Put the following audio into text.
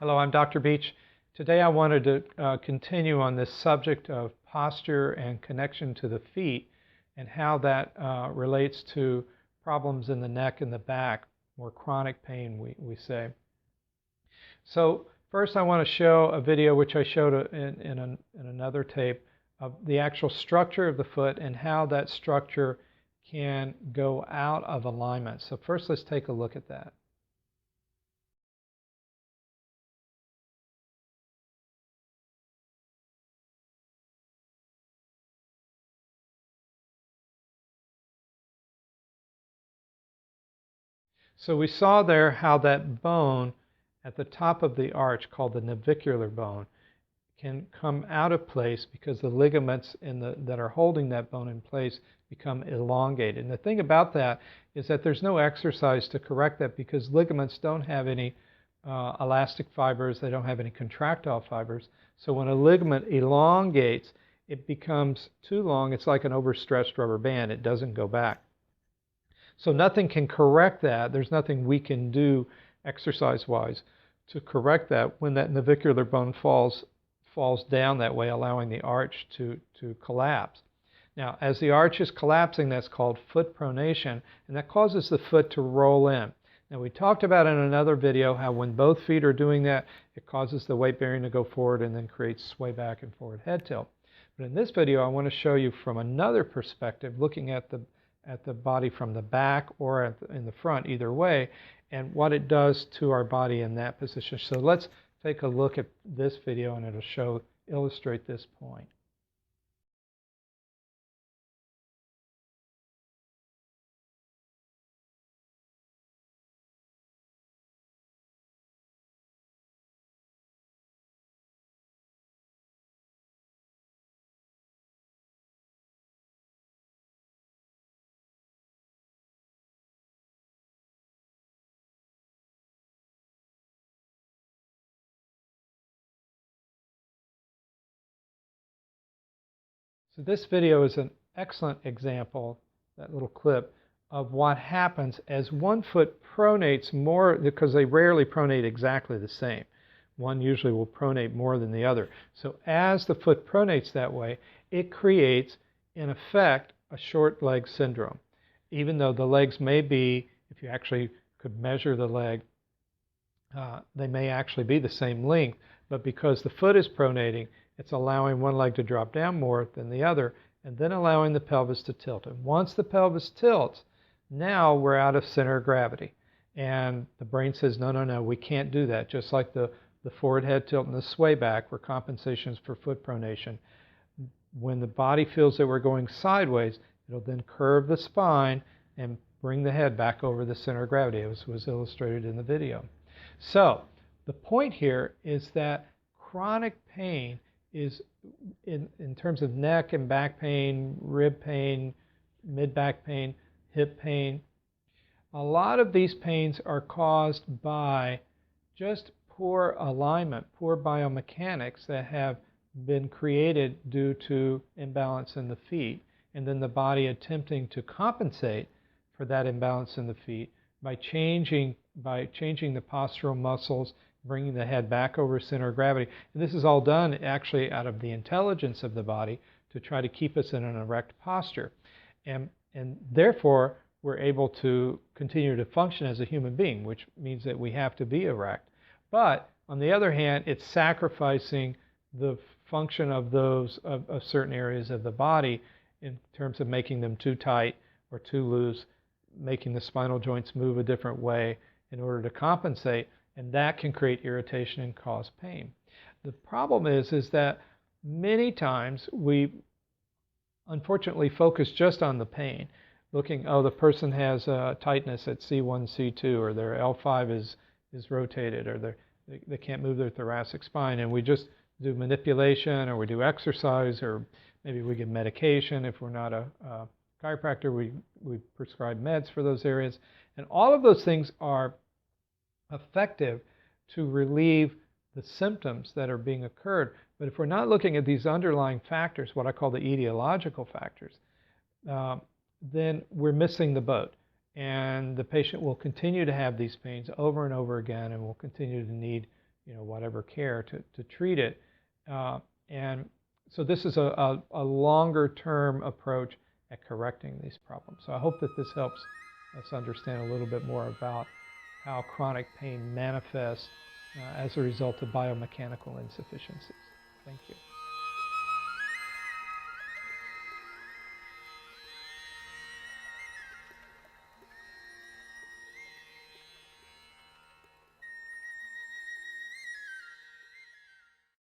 Hello, I'm Dr. Beech. Today I wanted to continue on this subject of posture and connection to the feet and how that relates to problems in the neck and the back, more chronic pain, we say. So first I want to show a video which I showed in another tape of the actual structure of the foot and how that structure can go out of alignment. So first let's take a look at that. So we saw there how that bone at the top of the arch, called the navicular bone, can come out of place because the ligaments that are holding that bone in place become elongated. And the thing about that is that there's no exercise to correct that because ligaments don't have any elastic fibers, they don't have any contractile fibers. So when a ligament elongates, it becomes too long. It's like an overstretched rubber band. It doesn't go back. So nothing can correct that. There's nothing we can do exercise-wise to correct that when that navicular bone falls down that way, allowing the arch to collapse. Now, as the arch is collapsing, that's called foot pronation, and that causes the foot to roll in. Now, we talked about in another video how when both feet are doing that, it causes the weight bearing to go forward and then creates sway back and forward head tilt. But in this video, I want to show you from another perspective, looking at the body from the back or in the front, either way, and what it does to our body in that position. So let's take a look at this video and it'll illustrate this point. So this video is an excellent example, that little clip, of what happens as one foot pronates more, because they rarely pronate exactly the same. One usually will pronate more than the other. So as the foot pronates that way, it creates, in effect, a short leg syndrome. Even though the legs may be, if you actually could measure the leg, they may actually be the same length, but because the foot is pronating, it's allowing one leg to drop down more than the other, and then allowing the pelvis to tilt. And once the pelvis tilts, now we're out of center of gravity. And the brain says, no, no, no, we can't do that. Just like the forward head tilt and the sway back were compensations for foot pronation. When the body feels that we're going sideways, it'll then curve the spine and bring the head back over the center of gravity, as was illustrated in the video. So the point here is that chronic pain is, in terms of neck and back pain, rib pain, mid-back pain, hip pain, a lot of these pains are caused by just poor alignment, poor biomechanics that have been created due to imbalance in the feet, and then the body attempting to compensate for that imbalance in the feet by changing the postural muscles, bringing the head back over center of gravity. And this is all done actually out of the intelligence of the body to try to keep us in an erect posture. And therefore, we're able to continue to function as a human being, which means that we have to be erect. But on the other hand, it's sacrificing the function of of certain areas of the body in terms of making them too tight or too loose, making the spinal joints move a different way in order to compensate, and that can create irritation and cause pain. The problem is that many times we unfortunately focus just on the pain, looking, oh, the person has tightness at C1, C2, or their L5 is rotated, or they can't move their thoracic spine, and we just do manipulation, or we do exercise, or maybe we give medication. If we're not a chiropractor, we prescribe meds for those areas. And all of those things are effective to relieve the symptoms that are being occurred. But if we're not looking at these underlying factors, what I call the etiological factors, then we're missing the boat. And the patient will continue to have these pains over and over again and will continue to need whatever care to treat it. And so this is a longer term approach at correcting these problems. So I hope that this helps us understand a little bit more about how chronic pain manifests as a result of biomechanical insufficiencies. Thank you.